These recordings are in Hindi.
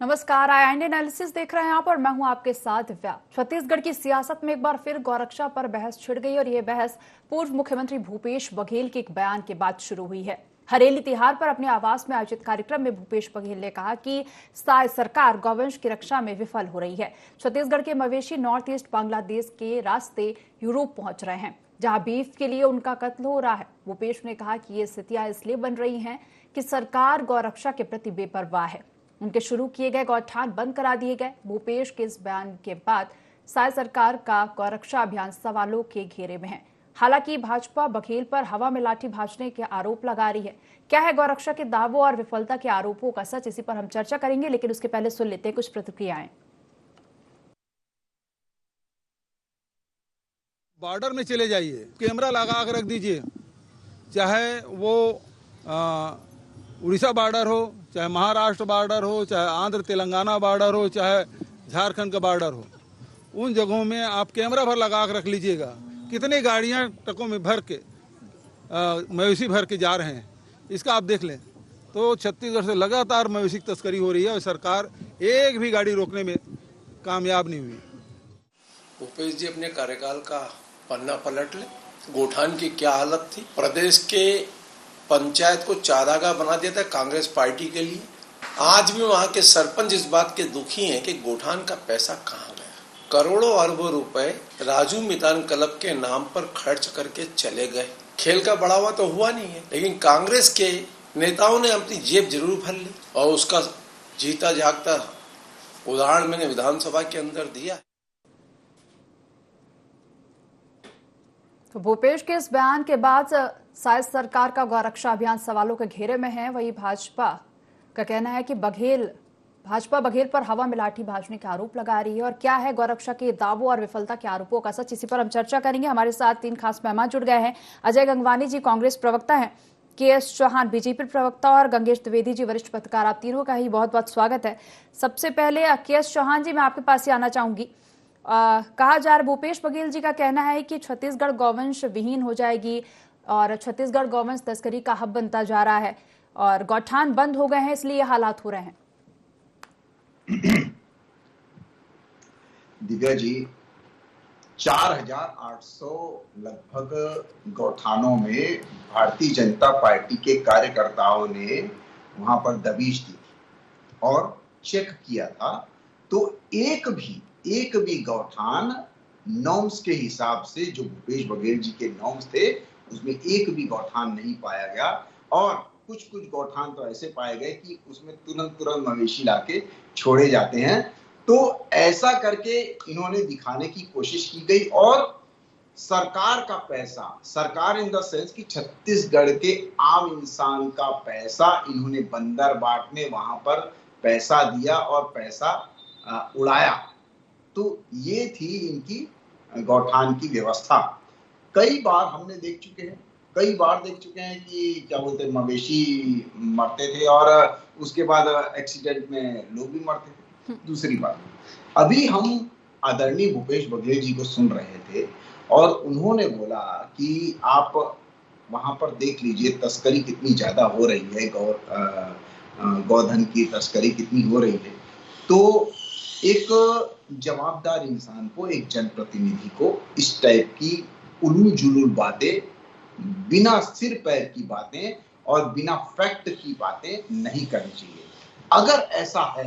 नमस्कार, आई इंडियन एनालिसिस देख रहे हैं आप और मैं हूं आपके साथ दिव्या। छत्तीसगढ़ की सियासत में एक बार फिर गौरक्षा पर बहस छिड़ गई और ये बहस पूर्व मुख्यमंत्री भूपेश बघेल के एक बयान के बाद शुरू हुई है। हरेली तिहार पर अपने आवास में आयोजित कार्यक्रम में भूपेश बघेल ने कहा कि सरकार गौवंश की रक्षा में विफल हो रही है। छत्तीसगढ़ के मवेशी नॉर्थ ईस्ट बांग्लादेश के रास्ते यूरोप पहुंच रहे हैं, जहां बीफ के लिए उनका कत्ल हो रहा है। भूपेश ने कहा कि ये स्थितियां इसलिए बन रही हैं कि सरकार गौरक्षा के प्रति बेपरवाह है। उनके शुरू किए गए गौठान बंद करा दिए गए। भूपेश के इस बयान के बाद साय सरकार का गौरक्षा अभियान सवालों के घेरे में है। हालांकि भाजपा बघेल पर हवा में लाठी भाजने के आरोप लगा रही है। क्या है गौरक्षा के दावों और विफलता के आरोपों का सच, इसी पर हम चर्चा करेंगे, लेकिन उसके पहले सुन लेते हैं कुछ प्रतिक्रियाएं। बॉर्डर में चले जाइए, कैमरा लगा कर रख दीजिए, चाहे वो उड़ीसा बॉर्डर हो, चाहे महाराष्ट्र बॉर्डर हो, चाहे आंध्र तेलंगाना बॉर्डर हो, चाहे झारखंड का बॉर्डर हो, उन जगहों में आप कैमरा भर लगा कर रख लीजिएगा। कितनी गाड़ियां ट्रकों में भर के मवेशी भर के जा रहे हैं, इसका आप देख लें। तो छत्तीसगढ़ से लगातार मवेशी तस्करी हो रही है और सरकार एक भी गाड़ी रोकने में कामयाब नहीं हुई। भूपेश जी अपने कार्यकाल का पन्ना पलट ले। गोठान की क्या हालत थी, प्रदेश के पंचायत को चारागाह बना दिया था कांग्रेस पार्टी के लिए। आज भी वहाँ के सरपंच इस बात के दुखी हैं कि गोठान का पैसा कहाँ गया। करोड़ों अरबों रुपए राजू मितान क्लब के नाम पर खर्च करके चले गए। खेल का बढ़ावा तो हुआ नहीं है, लेकिन कांग्रेस के नेताओं ने अपनी जेब जरूर भर ली और उसका जीता जागता उदाहरण मैंने विधानसभा के अंदर दिया। तो भूपेश के इस बयान के बाद साय सरकार का गौरक्षा अभियान सवालों के घेरे में है। वही भाजपा का कहना है कि भाजपा बघेल पर हवा में लाठी भाजने के आरोप लगा रही है। और क्या है गौरक्षा के दावों और विफलता के आरोपों का सच, इसी पर हम चर्चा करेंगे। हमारे साथ तीन खास मेहमान जुड़ गए हैं। अजय गंगवानी जी कांग्रेस प्रवक्ता हैं, के.एस. चौहान बीजेपी प्रवक्ता और गंगेश द्विवेदी जी वरिष्ठ पत्रकार। आप तीनों का ही बहुत बहुत स्वागत है। सबसे पहले के.एस. चौहान जी, मैं आपके पास ही आना चाहूंगी। कहा जा रहा है, भूपेश बघेल जी का कहना है कि छत्तीसगढ़ गौवंश विहीन हो जाएगी और छत्तीसगढ़ गौवंश तस्करी का हब बनता जा रहा है और गौठान बंद हो गए हैं, इसलिए ये हालात हो रहे हैं। दिव्या जी, 4,800 लगभग गौठानों में भारतीय जनता पार्टी के कार्यकर्ताओं ने वहां पर दबिश दी और चेक किया था, तो एक भी गौठान नॉर्म्स के हिसाब से, जो भूपेश बघेल जी के नॉर्म्स थे, उसमें एक भी गौठान नहीं पाया गया। और कुछ गौठान तो ऐसे पाए गए कि उसमें तुरंत मवेशी लाके छोड़े जाते हैं। तो ऐसा करके इन्होंने दिखाने की कोशिश की गई और सरकार का पैसा, सरकार इन द सेंस कि छत्तीसगढ़ के आम इंसान का पैसा इन्होंने बंदर बांटने वहां पर पैसा दिया और पैसा उड़ाया। तो ये थी इनकी गौठान की व्यवस्था। कई बार हमने देख चुके हैं कि क्या बोलते हैं, मवेशी मरते थे और उसके बाद एक्सीडेंट में लोग भी मरते थे। दूसरी बात, अभी हम आदरणीय भूपेश बघेल जी को सुन रहे थे और उन्होंने बोला कि आप वहां पर देख लीजिए तस्करी कितनी ज्यादा हो रही है, गौधन की तस्करी कितनी हो रही है। तो एक जवाबदार इंसान को, एक जनप्रतिनिधि को इस टाइप की उलूल जुलूल बातें, बिना सिर पैर की बातें और बिना फैक्ट की बातें नहीं करनी चाहिए। अगर ऐसा है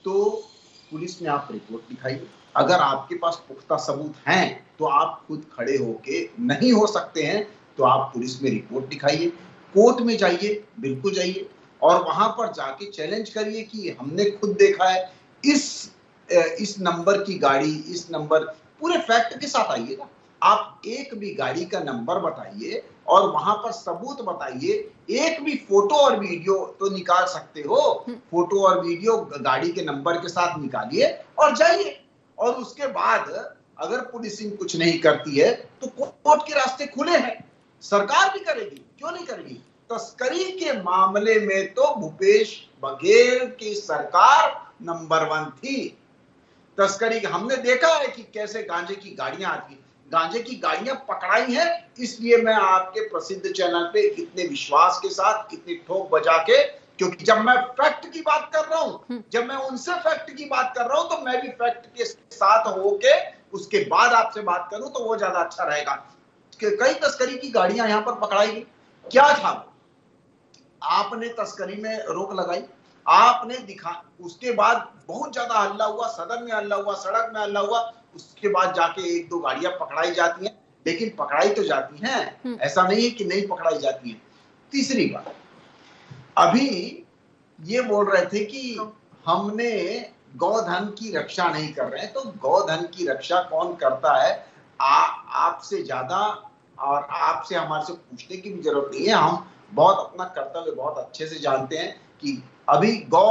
तो पुलिस में आप रिपोर्ट दिखाइए। अगर आपके पास पुख्ता सबूत हैं तो आप खुद खड़े होके, नहीं हो सकते हैं तो आप पुलिस में रिपोर्ट दिखाइए, कोर्ट में जाइए, बिल्कुल जाइए और वहां पर जाके चैलेंज करिए कि हमने खुद देखा है, इस नंबर की गाड़ी, इस नंबर, पूरे फैक्ट के साथ आइएगा। आप एक भी गाड़ी का नंबर बताइए और वहां पर सबूत बताइए। एक भी फोटो और वीडियो तो निकाल सकते हो, फोटो और वीडियो गाड़ी के नंबर के साथ निकालिए और जाइए। और उसके बाद अगर पुलिसिंग कुछ नहीं करती है तो कोर्ट के रास्ते खुले हैं, सरकार भी करेगी, क्यों नहीं करेगी। तस्करी के मामले में तो भूपेश बघेल की सरकार नंबर 1 थी। तस्करी हमने देखा है कि कैसे गांजे की गाड़ियां आती, गांजे की गाड़ियां पकड़ाई हैं। इसलिए मैं आपके प्रसिद्ध चैनल पे इतने विश्वास के साथ, इतनी ठोक बजा के क्योंकि जब मैं फैक्ट की बात कर रहा हूं, जब मैं उनसे फैक्ट की बात कर रहा हूं, तो मैं भी फैक्ट के साथ होके उसके बाद आपसे बात करूं तो वो ज्यादा अच्छा रहेगा। कई तस्करी की गाड़ियां यहां पर पकड़ाई गई, क्या था? आपने तस्करी में रोक लगाई, आपने दिखा, उसके बाद बहुत ज्यादा हल्ला हुआ, सदन में हल्ला हुआ, सड़क में हल्ला हुआ, उसके बाद जाके एक दो गाड़ियां पकड़ाई जाती हैं, लेकिन पकड़ाई तो जाती हैं, ऐसा नहीं है कि नहीं पकड़ाई जाती है। तीसरी बात, अभी ये बोल रहे थे कि हमने गौधन की रक्षा नहीं कर रहे हैं, तो गौधन की रक्षा कौन करता है आपसे ज्यादा, और आपसे हमारे से पूछने की भी जरूरत नहीं है। हम बहुत अपना कर्तव्य बहुत अच्छे से जानते हैं कि अभी गौ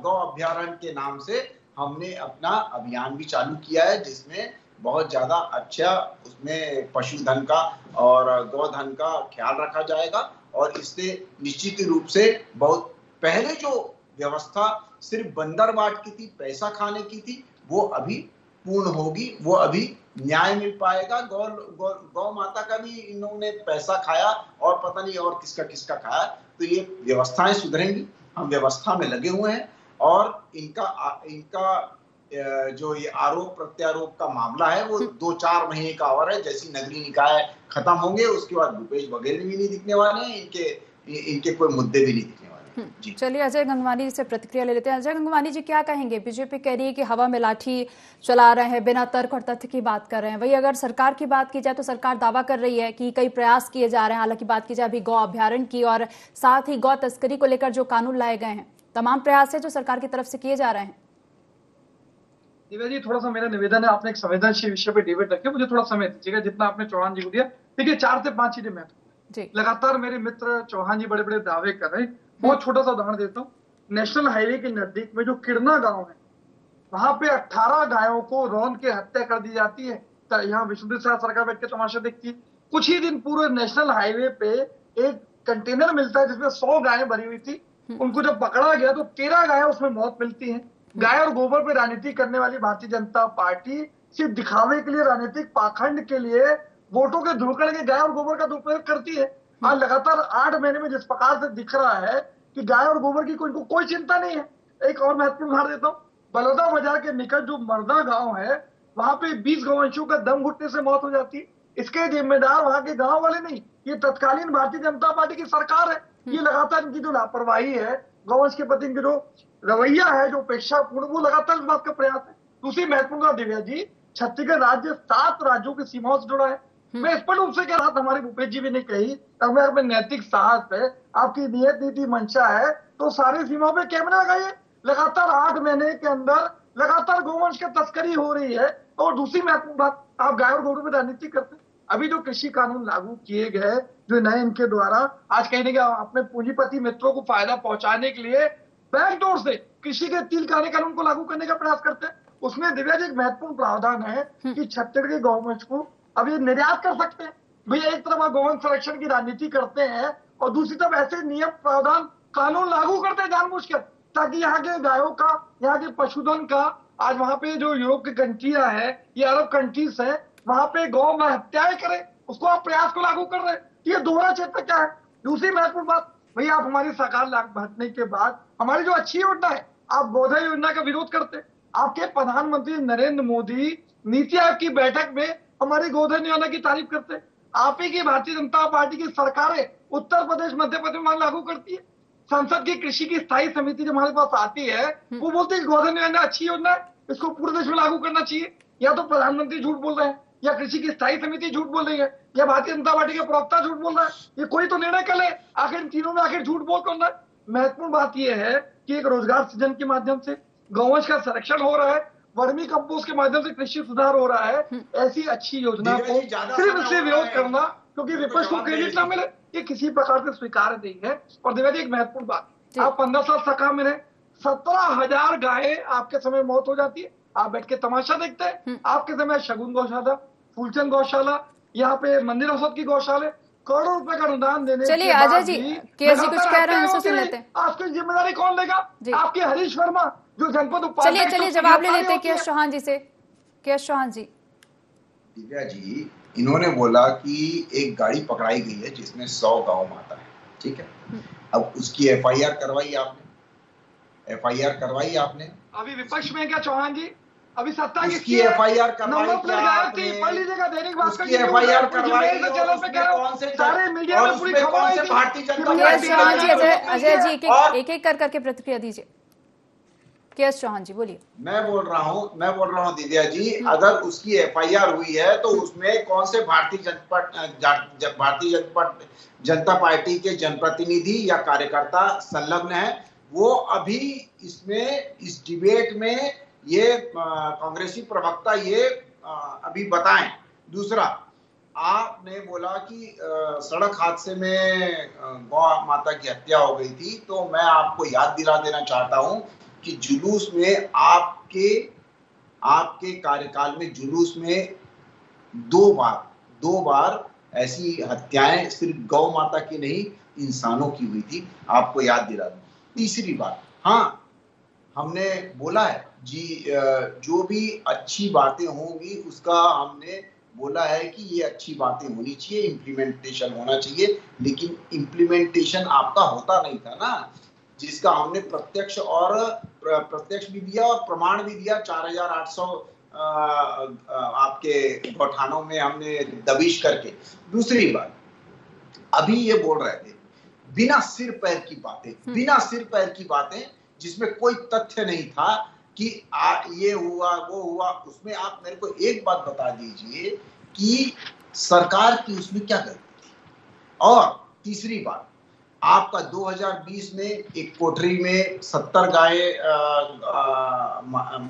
अभ्यारण्य के नाम से हमने अपना अभियान भी चालू किया है, जिसमें बहुत ज्यादा अच्छा उसमें पशुधन का और गौधन का ख्याल रखा जाएगा, और इससे निश्चित रूप से बहुत पहले जो व्यवस्था सिर्फ बंदरबाट की थी, पैसा खाने की थी, वो अभी पूर्ण होगी, वो अभी न्याय मिल पाएगा। गौ माता का भी इन्होंने पैसा खाया और पता नहीं और किसका किसका खाया, तो ये व्यवस्थाएं सुधरेंगी। हम व्यवस्था में लगे हुए हैं, और इनका जो ये आरोप प्रत्यारोप का मामला है वो 2-4 महीने का और है। जैसी नगरीय निकाय खत्म होंगे उसके बाद भूपेश बघेल भी नहीं दिखने वाले हैं, इनके कोई मुद्दे भी नहीं दिखने वाले। चलिए अजय गंगवानी जी से प्रतिक्रिया ले लेते हैं। अजय गंगवानी जी, क्या कहेंगे? बीजेपी कह रही है कि हवा में लाठी चला रहे हैं, बिना तर्क और तथ्य की बात कर रहे हैं। वही अगर सरकार की बात की जाए तो सरकार दावा कर रही है कि कई प्रयास किए जा रहे हैं। हालांकि बात की जाए अभी गौ अभ्यारण्य की, और साथ ही गौ तस्करी को लेकर जो कानून लाए गए हैं, तमाम प्रयास है जो सरकार की तरफ से किए जा रहे हैं। दिव्या जी, थोड़ा सा मेरा निवेदन है, आपने एक संवेदनशील विषय पर डिबेट रखे, मुझे थोड़ा समय दीजिएगा जितना आपने चौहान जी को दिया। देखिए 4 से 5 चीजें महत्वपूर्ण, लगातार मेरे मित्र चौहान जी बड़े बड़े दावे कर रहे हैं। बहुत छोटा सा उदाहरण देता हूँ। नेशनल हाईवे के नजदीक में जो किरना गांव है, वहां पे 18 गायों को रौंद के हत्या कर दी जाती है। यहाँ विष्णुदेव साहब सरकार बैठ के तमाशा देखती है। कुछ ही दिन पूरे नेशनल हाईवे पे एक कंटेनर मिलता है जिसमें 100 गायें भरी हुई थी। उनको जब पकड़ा गया तो 13 गायें उसमें मौत मिलती है। गाय और गोबर पे राजनीति करने वाली भारतीय जनता पार्टी सिर्फ दिखावे के लिए, राजनीतिक पाखंड के लिए, वोटों के धुलकड़ के गाय और गोबर का दुरुपयोग करती है। आज लगातार 8 महीने में जिस प्रकार से दिख रहा है कि गाय और गोबर की कोई चिंता नहीं है। एक और महत्वपूर्ण उदाहरण देता हूँ। बलौदा बाजार के निकट जो मर्दा गांव है, वहां पे 20 गौवंशियों का दम घुटने से मौत हो जाती है। इसके जिम्मेदार वहां के गांव वाले नहीं, ये तत्कालीन भारतीय जनता पार्टी की सरकार है। ये लगातार इनकी जो लापरवाही है, गौवंश के प्रति इनकी जो रवैया है, जो उपेक्षापूर्ण, वो लगातार इस बात का प्रयास है। दूसरी महत्वपूर्ण दिव्या जी, छत्तीसगढ़ राज्य 7 राज्यों की सीमाओं से जुड़ा है। मैं स्पष्ट रूप से कह रहा था, हमारे भूपेश जी भी ने कही, अगर नैतिक साहस है, आपकी नियत नीति मंशा है, तो सारी सीमाओं पे कैमरा लगाइए। लगातार 8 महीने के अंदर लगातार गौवंश की तस्करी हो रही है। और दूसरी महत्वपूर्ण बात, आप गाय और गोरू में राजनीति करते हैं। अभी जो कृषि कानून लागू किए गए, जो नए इनके द्वारा आज कहने का अपने पूंजीपति मित्रों को फायदा पहुंचाने के लिए बैकडोर से कृषि के 3 काले कानून को लागू करने का प्रयास करते हैं। उसमें दिव्या जी एक महत्वपूर्ण प्रावधान है कि छत्तीसगढ़ के गौवंश को अब ये निर्यात कर सकते हैं। भैया एक तरफ आप गौवंश संरक्षण की राजनीति करते हैं और दूसरी तरफ ऐसे नियम प्रावधान कानून लागू करते हैं जानबूझकर, ताकि यहाँ के गायों का, यहाँ के पशुधन का, आज वहां पे जो यूरोप की कंट्रियां है, ये अरब कंट्रीज है, वहां पे गौ में हत्याएं करें, उसको आप प्रयास को लागू कर रहे हैं। ये दोहरा क्षेत्र क्या है? दूसरी महत्वपूर्ण बात, भैया आप हमारी सरकार बैठने के बाद हमारी जो अच्छी योजना है, आप गोधन योजना का विरोध करते हैं। आपके प्रधानमंत्री नरेंद्र मोदी नीति आयोग की बैठक में हमारी गोधन योजना की तारीफ करते हैं। आप ही की भारतीय जनता पार्टी की सरकारें उत्तर प्रदेश, मध्य प्रदेश में लागू करती है। संसद की कृषि की स्थायी समिति जब हमारे पास आती है, वो बोलती है गोधन योजना अच्छी योजना है, इसको पूरे देश में लागू करना चाहिए। या तो प्रधानमंत्री झूठ बोल रहे हैं, या कृषि की स्थायी समिति झूठ बोल रही है, या भारतीय जनता पार्टी के प्रवक्ता झूठ बोल रहा है। ये कोई तो निर्णय कर ले, आखिर इन तीनों में आखिर झूठ बोल कौन रहा है? महत्वपूर्ण बात यह है कि एक रोजगार सृजन के माध्यम से गौवंश का संरक्षण हो रहा है, वर्मी कंपोस्ट के माध्यम से कृषि सुधार हो रहा है। ऐसी अच्छी योजना को सिर्फ इसलिए विरोध करना क्योंकि विपक्ष को क्रेडिट ना मिले, ये किसी प्रकार से स्वीकार नहीं है। और दिव्या जी एक महत्वपूर्ण बात, आप 15 साल सका में रहे, 17,000 गायें आपके समय मौत हो जाती है, आप बैठ के तमाशा देखते हैं। आपके समय शगुन गौशाला, फूलचंद गौशाला, यहाँ पे मंदिर औसत की गौशाला, करोड़ों रुपए का अनुदान देने। चलिए अजय जी, केएस जी कुछ कह रहे हैं, सुन लेते हैं। आपकी जिम्मेदारी कौन लेगा? आपके हरीश वर्मा जो जनपद उपाध्यक्ष। चलिए जवाब ले लेते हैं केएस चौहान जी से। केएस चौहान जी। दिव्या जी, इन्होंने बोला कि एक गाड़ी पकड़ाई गई है जिसमें 100 गौ माता है, ठीक है। अब उसकी एफआईआर करवाई आपने, अभी विपक्ष में क्या चौहान जी? अभी सत्ता उसकी एफआईआर करवाई क्या आपने? पढ़ लीजिएगा दैनिक भास्कर उसकी एफआईआर करवाई और सारे मीडिया में पूरी खबर आई थी। भारतीय जनता केएस चौहान जी, पार्टी अजय जी एक एक करके प्रतिक्रिया दीजिए। केएस चौहान जी बोलिए। मैं बोल रहा हूँ दिव्या जी, अगर उसकी एफआईआर हुई है तो उसमें कौन से भारतीय जनता पार्टी के जनप्रतिनिधि या कार्यकर्ता संलग्न है, वो अभी इसमें इस डिबेट में ये कांग्रेसी प्रवक्ता ये अभी बताएं। दूसरा, आपने बोला कि सड़क हादसे में गौ माता की हत्या हो गई थी, तो मैं आपको याद दिला देना चाहता हूं कि जुलूस में आपके कार्यकाल में जुलूस में दो बार ऐसी हत्याएं सिर्फ गौ माता की नहीं, इंसानों की हुई थी, आपको याद दिला दूं। तीसरी बात, हाँ, हमने बोला है जी, जो भी अच्छी बातें होंगी उसका हमने बोला है कि ये अच्छी बातें होनी चाहिए, इम्प्लीमेंटेशन होना चाहिए, लेकिन इम्प्लीमेंटेशन आपका होता नहीं था ना, जिसका हमने प्रत्यक्ष भी दिया और प्रमाण भी दिया। 4800 आपके गौठानों में हमने दबिश करके। दूसरी बात, अभी ये बोल रहे थे बिना सिर पैर की बातें जिसमें कोई तथ्य नहीं था कि ये हुआ वो हुआ, उसमें आप मेरे को एक बात बता दीजिए कि सरकार की उसमें क्या गलती थी। और तीसरी बात, आपका 2020 में एक कोठरी में 70 गायें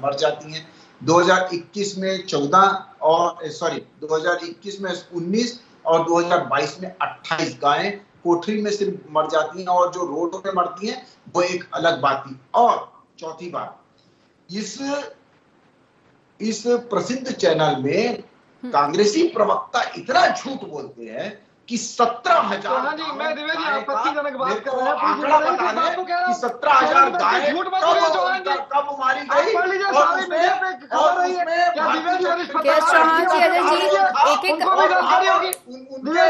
मर जाती हैं, 2021 में 2021 में 19 और 2022 में 28 गायें कोठरी में सिर्फ मर जाती हैं, और जो रोडों पे मरती हैं वो एक अलग बात थी। और चौथी बात, इस प्रसिद्ध चैनल में कांग्रेसी प्रवक्ता इतना झूठ बोलते हैं कि 17,000 मैं दिवेदी आपत्तिजनक बात कर रहे हैं, आंकड़ा बता दें कि 17,000 गायें कब मारी गई, और उसमें केएस चौहान जी, अजय जी एक एक,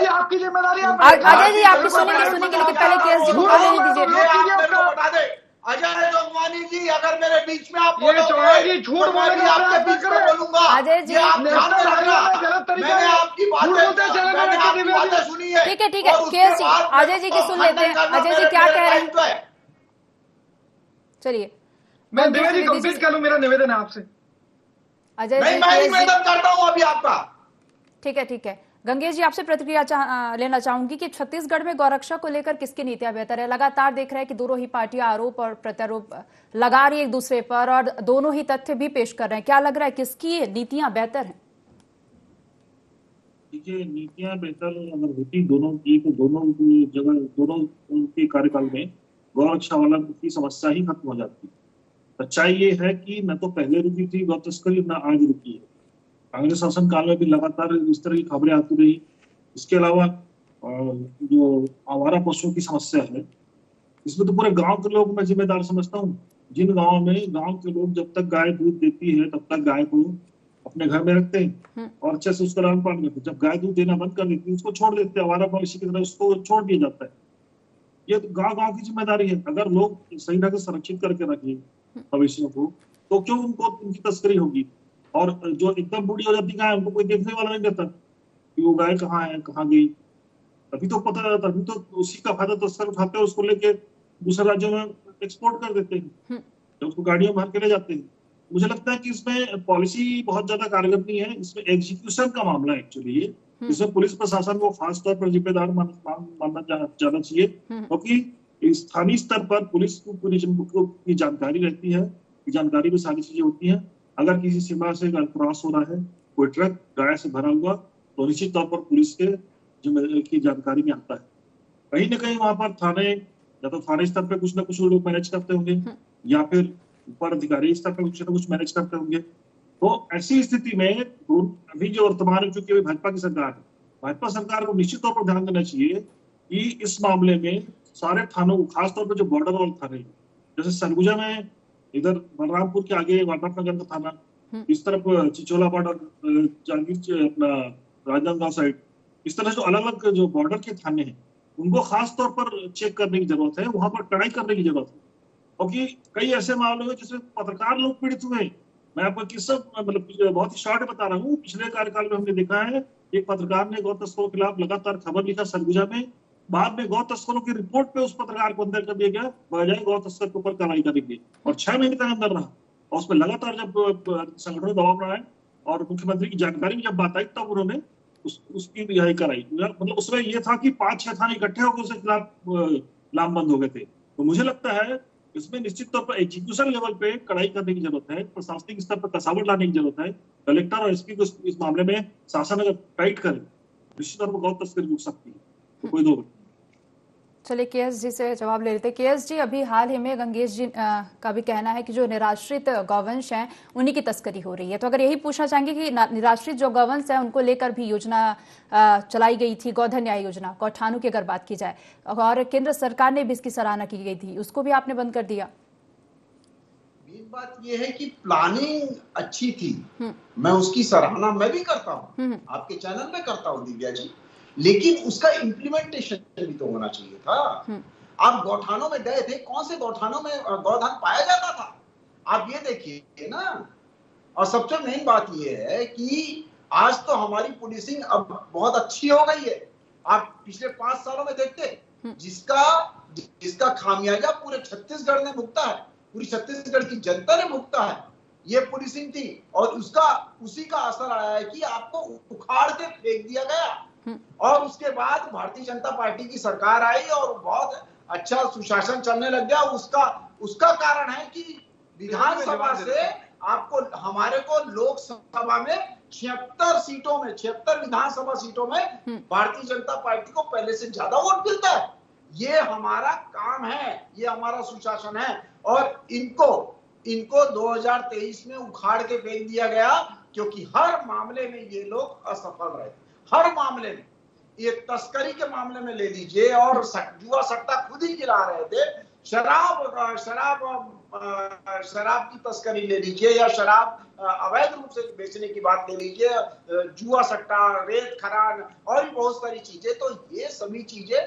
आपकी जिम्मेदारी, अजय जी आपकी सुनेंगे, लेकिन पहले केएस जी को बोलने दीजिए। बता दे अजय जोगवानी जी, अगर मेरे बीच में आप बोलोगे झूठ बोलेंगे, आपके बीच में बोलूंगा। अजय जी आप ध्यान में रखना, मैंने आपकी बातें सुनी है। ठीक है केएस जी, अजय जी की सुन लेते हैं। अजय जी क्या कह रहे हैं, चलिए मैं दिवेदी कंप्लीट कर लूं, मेरा निवेदन है आपसे। अजय जी, मैं निवेदन करता हूं अभी आपका। ठीक है गंगेश जी, आपसे प्रतिक्रिया लेना चाहूंगी कि छत्तीसगढ़ में गौरक्षा को लेकर किसकी नीतियां बेहतर है? लगातार देख रहे हैं कि दोनों ही पार्टियां आरोप और प्रत्यारोप लगा रही है एक दूसरे पर, और दोनों ही तथ्य भी पेश कर रहे हैं। क्या लग रहा है किसकी नीतियां बेहतर हैं? देखिए, नीतियां बेहतर अगर होती दोनों की, तो दोनों जगह दोनों के कार्यकाल में गौरक्षा वाला की समस्या ही खत्म हो जाती। सच्चाई ये है कि न तो पहले रुकी थी गौ तस्करी, न आज रुकी है। कांग्रेस शासन काल में भी लगातार इस तरह की खबरें आती रही। इसके अलावा जो आवारा पशुओं की समस्या है, इसमें तो पूरे गांव के लोग मैं जिम्मेदार समझता हूँ। जिन गांवों में गांव के लोग जब तक गाय दूध देती है तब तक गाय को अपने घर में रखते हैं और अच्छे से उसका लालन पालन करते हैं। जब गाय दूध देना बंद कर देती है उसको छोड़ देते हैं, आवारा मवेशी की तरह उसको छोड़ दिया जाता है। ये तो गांव की जिम्मेदारी है। अगर लोग सही ढंग से संरक्षित करके रखें मवेशियों को, तो क्यों उनकी तस्करी होगी? और जो एकदम बूढ़ी हो जाती गाय, उनको कोई देखने वाला नहीं रहता कि वो गाय कहाँ है, कहाँ गई। अभी तो पता रहता, अभी तो उसी का फायदा तस्कर उठाते हैं, उसको लेके दूसरे राज्यों में एक्सपोर्ट कर देते हैं, तो उसको गाड़ियों में भर के ले जाते हैं। मुझे लगता है कि इसमें पॉलिसी बहुत ज्यादा कारगर नहीं है, इसमें एग्जीक्यूशन का मामला है एक्चुअली ये। इसमें पुलिस प्रशासन को खास तौर पर जिम्मेदार मानना ज्यादा चाहिए, क्योंकि स्थानीय स्तर पर पुलिस को पूरी की जानकारी रहती है, जानकारी में सारी चीजें होती हैं। अगर किसी सीमा से क्रॉस हो रहा है कोई ट्रक गाय से भरा हुआ, तो निश्चित तौर पर पुलिस के जिम्मेदारी की जानकारी में आता है। कहीं ना कहीं वहां पर थाने, या तो थाने स्तर पे कुछ ना कुछ लोग मैनेज करते होंगे, या फिर ऊपर अधिकारी स्तर पे कुछ ना कुछ मैनेज करते होंगे। तो ऐसी स्थिति में अभी जो वर्तमान में चूंकि भाजपा की सरकार है, भाजपा सरकार को निश्चित तौर पर ध्यान देना चाहिए कि इस मामले में सारे थानों को, खासतौर पर जो बॉर्डर वाले थाने, जैसे सरगुजा में इधर बलरामपुर के आगे वाड्रफनगर का थाना, इस तरफ चिचोला बॉर्डर, जांगीर अपना राजनांदगांव साइड, इस तरह जो अलग अलग जो बॉर्डर के थाने हैं उनको खास तौर पर चेक करने की जरूरत है, वहां पर कड़ाई करने की जरूरत है, क्योंकि कई ऐसे मामले हुए जिसमें पत्रकार लोग पीड़ित हुए। मैं आपको किस्सा मतलब बहुत ही शॉर्ट बता रहा हूँ। पिछले कार्यकाल में हमने देखा है, एक पत्रकार ने गौ तस्करों के खिलाफ लगातार खबर लिखा सरगुजा में, बाद में गौ तस्करों की रिपोर्ट पे उस पत्रकार को अंदर कर दिया गया, बजाय गौ तस्कर के ऊपर कार्रवाई करेंगे, और 6 महीने तक अंदर रहा। और उसमें लगातार जब संगठन दबाव बनाए और मुख्यमंत्री की जानकारी में जब बात आई, तब उन्होंने उसकी रिहाई कराई। मतलब उसमें यह था कि 5-6 थाने इकट्ठे होकर उसके खिलाफ लामबंद हो गए थे। तो मुझे लगता है इसमें निश्चित तौर पर एग्जीक्यूशन लेवल पे कड़ाई करने की जरूरत है, प्रशासनिक स्तर पर कसावट लाने की जरूरत है। कलेक्टर और एसपी को इस मामले में शासन अगर टाइट करे, निश्चित तौर पर गौ तस्करी रुक सकती है, तो कोई दो। चलिए केएस जी से जवाब ले लेते हैं। केएस जी, अभी हाल ही में गंगेश जी का भी कहना है कि जो निराश्रित गौवंश हैं उन्हीं की तस्करी हो रही है। तो अगर यही पूछना चाहेंगे कि निराश्रित जो गौवंश हैं उनको लेकर भी योजना चलाई गई थी, गोधन न्याय योजना, गौठानों की अगर बात की जाए, और केंद्र सरकार ने भी इसकी सराहना की गई थी, उसको भी आपने बंद कर दिया। बात यह है कि प्लानिंग अच्छी थी, मैं उसकी सराहना मैं भी करता हूँ, आपके चैनल में करता हूँ दिव्या जी, लेकिन उसका इम्प्लीमेंटेशन भी तो होना चाहिए था। आप गौठानों में गए थे, कौन से गौठानों में गौधन पाया जाता था, आप ये देखिए ना। और सबसे मेन बात ये है कि आज तो हमारी पुलिसिंग अब बहुत अच्छी हो गई है। आप पिछले 5 सालों में देखते जिसका खामियाजा पूरे छत्तीसगढ़ ने भुगता है, पूरी छत्तीसगढ़ की जनता ने भुगता है, ये पुलिसिंग थी। और उसी का असर आया है कि आपको उखाड़ के फेंक दिया गया। और उसके बाद भारतीय जनता पार्टी की सरकार आई और बहुत अच्छा सुशासन चलने लग गया। उसका कारण है कि विधानसभा से आपको हमारे को लोकसभा में 76 विधानसभा सीटों में भारतीय जनता पार्टी को पहले से ज्यादा वोट मिलता है। ये हमारा काम है, ये हमारा सुशासन है। और इनको 2023 में उखाड़ के फेंक दिया गया, क्योंकि हर मामले में ये लोग असफल रहे। हर मामले में, ये तस्करी के मामले में ले लीजिए, और जुआ सट्टा खुद ही गिरा रहे थे। शराब की तस्करी ले लीजिए, या शराब अवैध रूप से बेचने की बात ले लीजिए, जुआ सट्टा, रेत खरान और भी बहुत सारी चीजें। तो ये सभी चीजें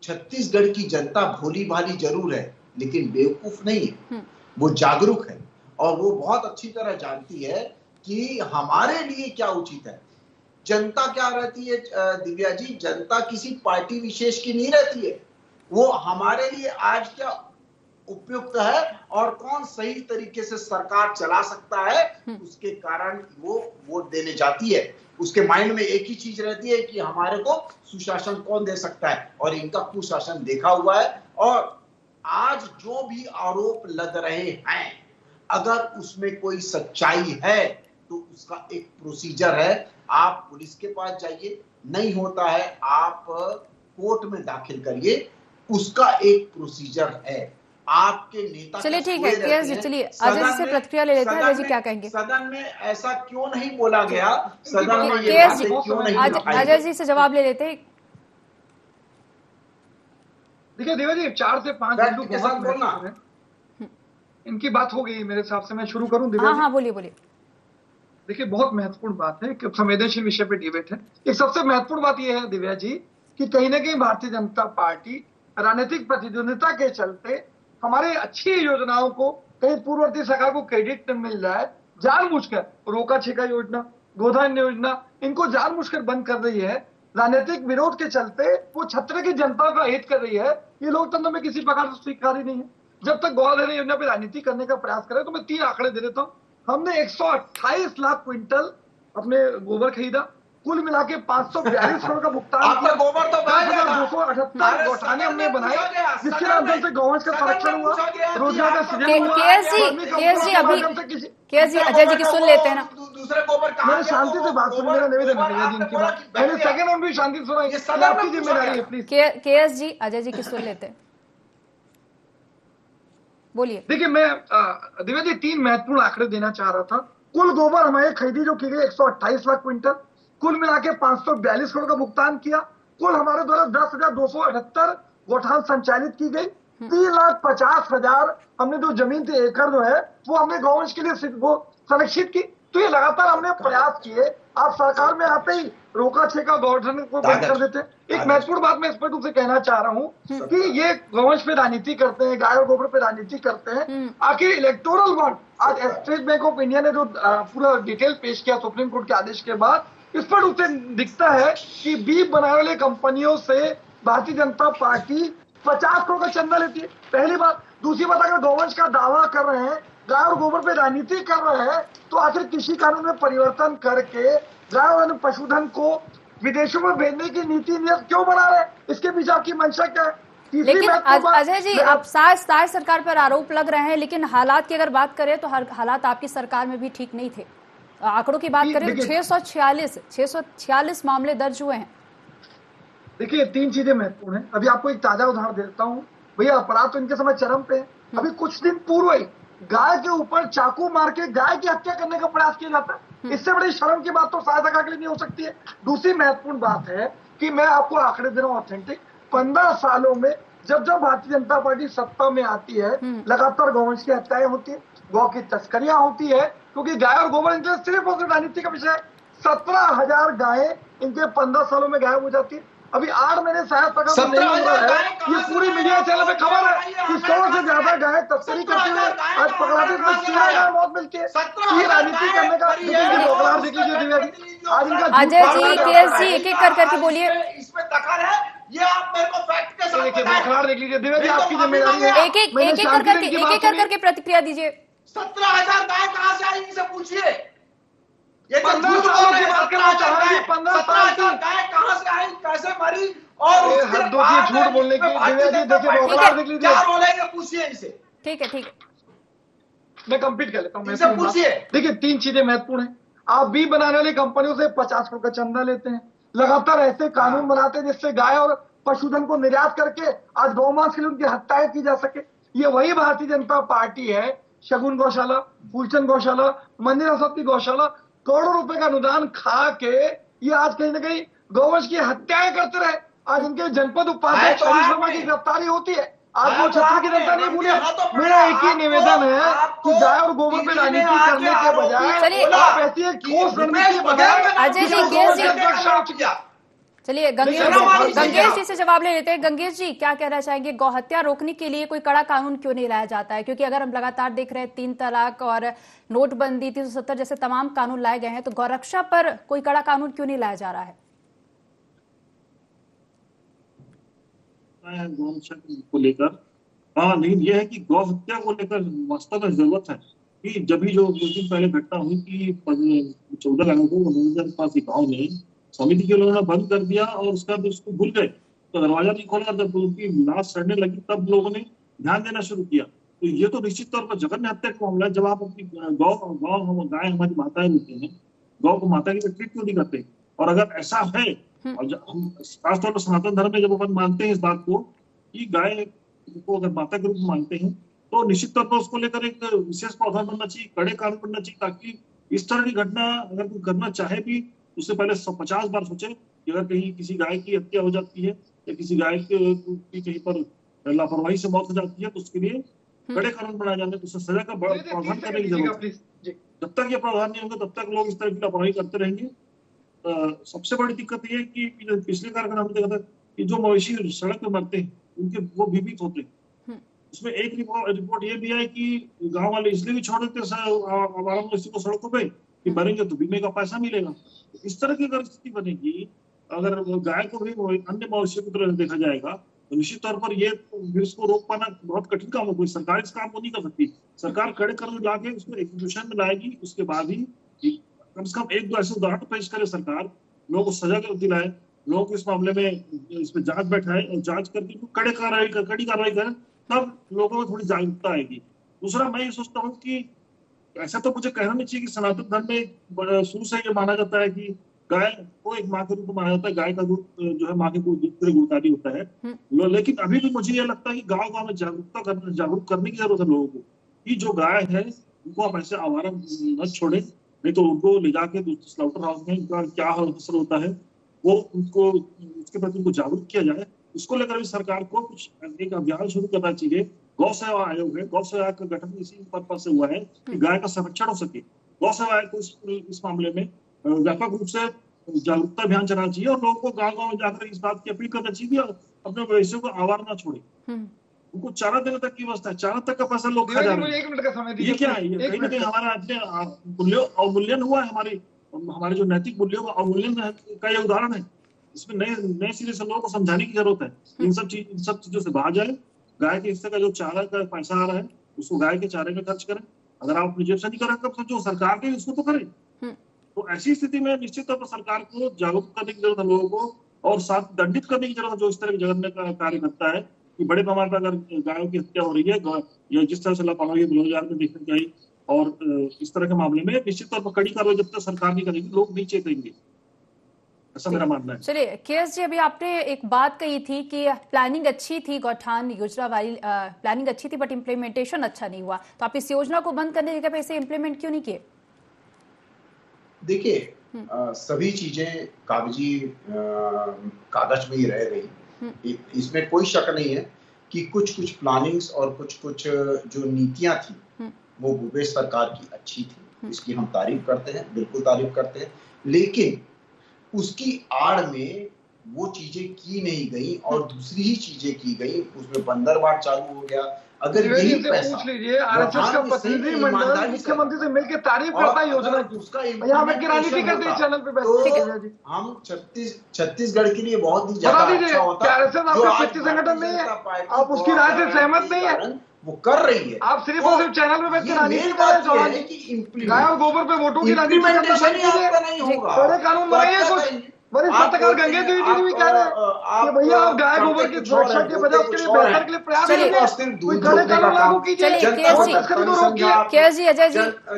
छत्तीसगढ़ की जनता भोली भाली जरूर है, लेकिन बेवकूफ नहीं है, वो जागरूक है और वो बहुत अच्छी तरह जानती है कि हमारे लिए क्या उचित है। जनता क्या रहती है दिव्या जी, जनता किसी पार्टी विशेष की नहीं रहती है, वो हमारे लिए आज क्या उपयुक्त है और कौन सही तरीके से सरकार चला सकता है, उसके कारण वो वोट देने जाती है। उसके माइंड में एक ही चीज रहती है कि हमारे को सुशासन कौन दे सकता है, और इनका कुशासन देखा हुआ है। और आज जो भी आरोप लग रहे हैं, अगर उसमें कोई सच्चाई है तो उसका एक प्रोसीजर है। आप पुलिस के पास जाइए, नहीं होता है आप कोर्ट में दाखिल करिए, उसका एक प्रोसीजर है। आपके नेता, चलिए ठीक है केएस जी, चलिए अजय जी से प्रतिक्रिया ले लेते हैं। अजय जी क्या कहेंगे? सदन में ऐसा क्यों नहीं बोला गया, सदन में ये केएस जी क्यों नहीं? अजय जी से जवाब ले लेते हैं। देखिए देवा जी, 4 से 5 बिंदु के साथ बोलना, इनकी बात हो गई मेरे हिसाब से। मैं शुरू करूं दिव्या जी? हाँ बोलिए। देखिए बहुत महत्वपूर्ण बात है कि संवेदनशील विषय पे डिबेट है। एक सबसे महत्वपूर्ण बात यह है दिव्या जी कि कहीं ना कहीं भारतीय जनता पार्टी राजनीतिक प्रतिद्वंदिता के चलते हमारे अच्छी योजनाओं को कहीं पूर्ववर्ती सरकार को क्रेडिट न मिल रहा है, जानबूझकर रोका छेका योजना, गोधन योजना, इनको जानबूझकर बंद कर रही है। राजनीतिक विरोध के चलते वो छत्र की जनता का हित कर रही है। ये लोकतंत्र में किसी प्रकार से स्वीकार्य नहीं है। जब तक गोधन योजना पे राजनीति करने का प्रयास करें, तो मैं 3 आंकड़े दे देता हूँ। हमने 128 लाख क्विंटल अपने गोबर खरीदा, कुल मिला के 542 करोड़ का भुगतान किया। गोबर तो 10,278 गौठाने हमने बनाए, जिसके माध्यम से गौवंश का संरक्षण हुआ, रोजगार का सृजन हुआ। केएस जी अजय जी की सुन लेते हैं ना। दूसरे गोबर मैंने शांति से बात सुनी, मेरा निवेदन है जी इनकी बात। मैंने सेकंड राउंड भी शांति से सुना, आपकी जिम्मेदारी है प्लीज। केएस जी अजय जी की सुन लेते हैं, बोलिए। देखिए मैं दिव्या जी 3 महत्वपूर्ण आंकड़े देना चाह रहा था। कुल गोबर हमारे खरीदी जो की गई 128 लाख क्विंटल, कुल मिला के 542 करोड़ का भुगतान किया। कुल हमारे द्वारा 10,278 गौठान संचालित की गई। 3,50,000 हमने जो जमीन थी एकड़ जो है वो हमने गौवंश के लिए वो संरक्षित की। तो ये लगातार हमने प्रयास किए। आप सरकार में आते ही रोका छेका गौठन को बंद कर देते। एक महत्वपूर्ण बात मैं स्पष्ट रूप से कहना चाह रहा हूँ कि ये गौवंश पे राजनीति करते हैं, गाय और गोबर पे राजनीति करते हैं। आखिर इलेक्टोरल बॉन्ड, आज स्टेट बैंक ऑफ इंडिया ने जो पूरा डिटेल पेश किया सुप्रीम कोर्ट के आदेश के बाद, स्पष्ट रूप से दिखता है कि बीफ बनाने वाली कंपनियों से भारतीय जनता पार्टी 50 करोड़ का चंदा लेती है, पहली बात। दूसरी बात, अगर गौवंश का दावा कर रहे हैं, गाय और गोबर पे राजनीति कर रहे हैं, तो आखिर कृषि कानून में परिवर्तन करके गाय और पशुधन को विदेशों में भेजने की नीति नियत क्यों बना रहे हैं? इसके पीछे आपकी मंशा क्या है? लेकिन अजय जी, अब साय सरकार पर आरोप लग रहे हैं, लेकिन हालात की अगर बात करें तो हालात आपकी सरकार में भी ठीक नहीं थे। आंकड़ों की बात करें, 646 मामले दर्ज हुए हैं। देखिए, 3 चीजें महत्वपूर्ण है। अभी आपको एक ताजा उदाहरण देता हूँ। भैया, अपराध तो इनके समय चरम पे है। अभी कुछ दिन पूर्व ही गाय के ऊपर चाकू मार के गाय की हत्या करने का प्रयास किया जाता है। इससे बड़ी शर्म की बात तो शायद के लिए नहीं हो सकती है। दूसरी महत्वपूर्ण बात है कि मैं आपको आंकड़े दे रहा हूँ ऑथेंटिक। 15 सालों में जब भारतीय जनता पार्टी सत्ता में आती है, लगातार गौवंश की हत्याएं होती है, गौ की तस्करियां होती है, क्योंकि गाय और गोबर इनके सिर्फ और सिर्फ राजनीति का विषय है। 17,000 गायें इनके 15 सालों में गायब हो जाती है। अभी 8 महीने शायद तक नहीं हुआ है। ये पूरी मीडिया चैनल पे खबर है कि 100 से ज्यादा गाय तस्करी करते हुए आज पकड़ाते हुए 6 मौत मिलती है। ये राजनीति करने का देख लीजिए दिव्या जी, आज इनका अजय जी, केएस जी, एक एक करके बोलिए। इसमें दखल है, ये आप मेरे को फैक्ट के साथ बताएं। देख लीजिए दिव्या जी, आपकी जिम्मेदारी है। एक एक करके प्रतिक्रिया दीजिए। 17,000 गाय कहाँ से आई, इनसे पूछिए। ये 15 सालों की बात करना चाह रहा है। 15 साल की गाय कहाँ से आई, कैसे मरी, और हद्दों की झूठ बोलने की। दिव्या जी देखिए, देख लीजिए, क्या बोलेंगे, पूछिए इनसे। ठीक है, मैं कंप्लीट कर लेता हूँ। इनसे पूछिए। देखिए, 3 चीजें महत्वपूर्ण है। आप बीफ बनाने वाली कंपनियों से 50 करोड़ का चंदा लेते हैं, लगातार ऐसे कानून बनाते हैं जिससे गाय और पशुधन को निर्यात करके आज गौमांस के लिए उनकी हत्याएं की जा सके। ये वही भारतीय जनता पार्टी है, शगुन गौशाला, फूलचंद गौशाला, मंदिर असत्य गौशाला, करोड़ों रुपए का अनुदान खा के ये आज कहीं ना कहीं गौवंश की हत्याएं करते रहे। आज इनके जनपद उपाध्यक्ष अनिल शर्मा की गिरफ्तारी होती है। आज वो छत्र की जनता नहीं भूले। मेरा एक ही निवेदन है कि गाय और गोबर पे राजनीति करने के बजाय आप ऐसी एक ठोस रणनीति बनाएं। अजय जी, चलिए गंगेश जी से जवाब ले लेते हैं। गंगेश जी, क्या कहना चाहेंगे, गौहत्या रोकने के लिए कोई कड़ा कानून क्यों नहीं लाया जाता है? क्योंकि अगर हम लगातार देख रहे हैं 3 तलाक और नोटबंदी 370 जैसे तमाम कानून लाए गए हैं, तो गौरक्षा पर कोई कड़ा कानून क्यों नहीं लाया जा रहा है? गौरक्षा को लेकर नहीं, यह है कि गौ हत्या को लेकर वास्तव में जरूरत है कि जब भी जो कुछ दिन पहले घटना हुई कि 14 लोगों को मनोरंजन पास गाँव में समिति के लोगों ने बंद कर दिया और उसका भी उसको भूल गए, तो दरवाजा नहीं खोला। जब उनकी लाश सड़ने लगी तब लोगों ने ध्यान देना शुरू किया। तो ये तो निश्चित तौर पर जघन्य हत्या का मामला है। जब आप अपनी गाय हमारी माताएं होती हैं, गौ को माता की ट्रीट क्यों नहीं करते? और अगर ऐसा है, और हम खासतौर पर सनातन धर्म में जब अपन मानते हैं इस बात को कि गाय को अगर माता के रूप में मानते हैं, तो निश्चित तौर पर उसको लेकर एक विशेष प्रावधान बनना चाहिए, कड़े कानून बनना चाहिए, ताकि इस तरह की घटना अगर कोई करना चाहे भी उससे पहले 50 बार सोचे कि अगर कहीं किसी गाय की हत्या हो जाती है या किसी गाय की कहीं पर लापरवाही से मौत हो जाती है, तो उसके लिए कड़े कानून बनाए जाने, तो सजा का प्रावधान करने की जरूरत है। जब तक ये प्रावधान नहीं होगा तब तक लोग इस तरह की लापरवाही करते रहेंगे। सबसे बड़ी दिक्कत ये है कि पिछले कार्यक्रम हमने देखा था कि जो मवेशी सड़क पे मरते हैं उनके वो बीमित होते हैं। उसमें एक रिपोर्ट ये भी है कि गांव वाले इसलिए भी छोड़ देते मवेशी को सड़कों पे कि मरेंगे तो बीमे का पैसा मिलेगा। इस तरह की अगर स्थिति बनेगी, अगर गाय को भी अन्य मवेशियों की तरह देखा जाएगा, तो निश्चित तौर पर ये इसको रोक पाना बहुत कठिन काम है। कोई सरकार इस काम को नहीं कर सकती। सरकार कड़े कदम लाके उसको एग्जीक्यूशन में लाएगी, उसके बाद ही कम से कम 1-2 ऐसे उदाहरण पेश करे सरकार, लोगों को सजा दिलाए, लोगों को इस मामले में इसमें जांच बैठाए और जांच करके कड़ी कार्रवाई करे, तब लोगों में थोड़ी जागरूकता आएगी। दूसरा, मैं ये सोचता हूँ कि ऐसा तो मुझे कहना नहीं चाहिए कि सनातन धर्म में शुरू से ये माना जाता है कि गाय को एक माँ के रूप में माना जाता है, गाय का दूध जो है माँ के दूध गुणकारी होता है। लेकिन अभी भी मुझे ये लगता है कि गाँव में जागरूक करने की जरूरत है लोगों को कि जो गाय है उनको आप ऐसे आवारा न छोड़े, नहीं तो उनको ले जाके स्लॉटर हाउस में उनका क्या असर होता है वो उनको उसके प्रति उनको जागरूक किया जाए। उसको लेकर भी सरकार को कुछ एक अभियान शुरू करना चाहिए। गौ सेवा आयोग है, गौ सेवा का गठन इसी पर्पज से हुआ है कि गाय का संरक्षण हो सके। गौ सेवा आयोग को इस मामले में व्यापक रूप से जागरूकता अभियान चलाना चाहिए और लोगों को गाँव-गाँव में जाकर इस बात की अपील करना चाहिए और अपने मवेशियों को आवारा ना छोड़े। उनको चारा देने तक की व्यवस्था है, चारा तक का पैसा लोग खा जा रहे हैं। 1 मिनट का समय दीजिए। ये क्या है? कहीं ना कहीं हमारा अपने अवमूल्यन हुआ है, हमारे जो नैतिक मूल्यों का अवमूल्यन का ये उदाहरण है। इसमें नए सिरे से लोगों को समझाने की जरूरत है। इन सब चीजों से बाहर जाए। गाय के हिस्से का जो चारा का पैसा आ रहा है उसको गाय के चारे में खर्च करें। अगर आप अपनी जेब से नहीं करें तब जो सरकार के उसको तो करें। तो ऐसी स्थिति में निश्चित तौर पर सरकार को जागरूक करने की जरूरत है लोगों को, और साथ दंडित करने की जरूरत है जो इस तरह की जघन्य कार्य करता है कि बड़े पैमाने पर अगर गायों की हत्या हो रही है या जिस तरह से लापरवाही 2000 में देखने की आई, और इस तरह के मामले में निश्चित तौर पर कड़ी कार्रवाई जब तक सरकार नहीं करेगी लोग नहीं चेतेंगे, ऐसा मेरा मानना है। चलिए केएस जी, अभी आपने एक बात कही थी कि प्लानिंग अच्छी थी, गौठान योजना वाली प्लानिंग अच्छी थी बट इम्प्लीमेंटेशन अच्छा नहीं हुआ, तो आप इस योजना को बंद करने की जगह पे इसे इम्प्लीमेंट क्यों नहीं किए? देखिए, सभी चीजें कागज में ही रह गई। इसमें कोई शक नहीं है कि कुछ प्लानिंग्स और कुछ जो नीतियां थी वो भूपेश सरकार की अच्छी थी, इसकी हम तारीफ करते हैं, बिल्कुल तारीफ करते हैं, लेकिन उसकी आड़ में वो चीजें की नहीं गई और दूसरी ही चीजें की गई। उसमें बंदरबांट चालू हो गया। अगर यही पैसा पूछ लीजिए, आरएसएस का प्रतिनिधिमंडल मुख्यमंत्री से मिलकर तारीफ करता है योजना की, उसका यहाँ पे राजनीति करते हैं चैनल पे बैठ। हम छत्तीसगढ़ के लिए बहुत ही ज्यादा अच्छा होता है। आरएसएस आपका शक्ति संगठन नहीं है, आप उसकी राय से सहमत नहीं है, वो कर रही है। आप सिर्फ और सिर्फ चैनल में बैठ के राजनीति कर रहे हैं कि गाय और गोबर पे वोटों की राजनीति नहीं होगा। बड़े कानून बनाइए कुछ। वरिष्ठ पत्रकार गंगे देवी जी भी कह रहे हैं कि भैया आप गाय गोबर की सुरक्षा के वजह उसके लिए बेहतर के लिए प्रयास कीजिए।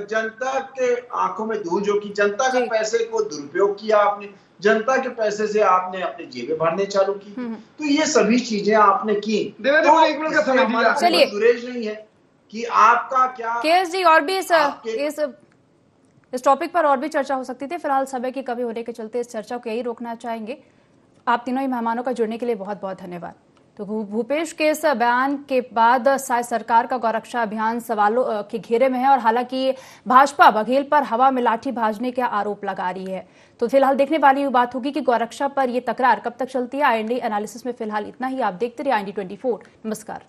जनता के आंखों में धूल झोंकी, जनता के पैसे को दुरुपयोग किया आपने, जनता के पैसे से आपने अपनी जेबें भरने चालू की, तो ये सभी चीजें आपने की। तो एक मिनट का समय दिया। चलिए, गुरेज नहीं है कि आपका क्या केएस जी, और भी इस टॉपिक पर और भी चर्चा हो सकती थी, फिलहाल समय की कमी होने के चलते इस चर्चा को यही रोकना चाहेंगे। आप तीनों ही मेहमानों का जुड़ने के लिए बहुत बहुत धन्यवाद। तो भूपेश के इस बयान के बाद शायद सरकार का गौरक्षा अभियान सवालों के घेरे में है, और हालांकि भाजपा बघेल पर हवा में लाठी भाजने के आरोप लगा रही है। तो फिलहाल देखने वाली बात होगी कि गौरक्षा पर यह तकरार कब तक चलती है। IND एनालिसिस में फिलहाल इतना ही। आप देखते रहिए IND 24। नमस्कार।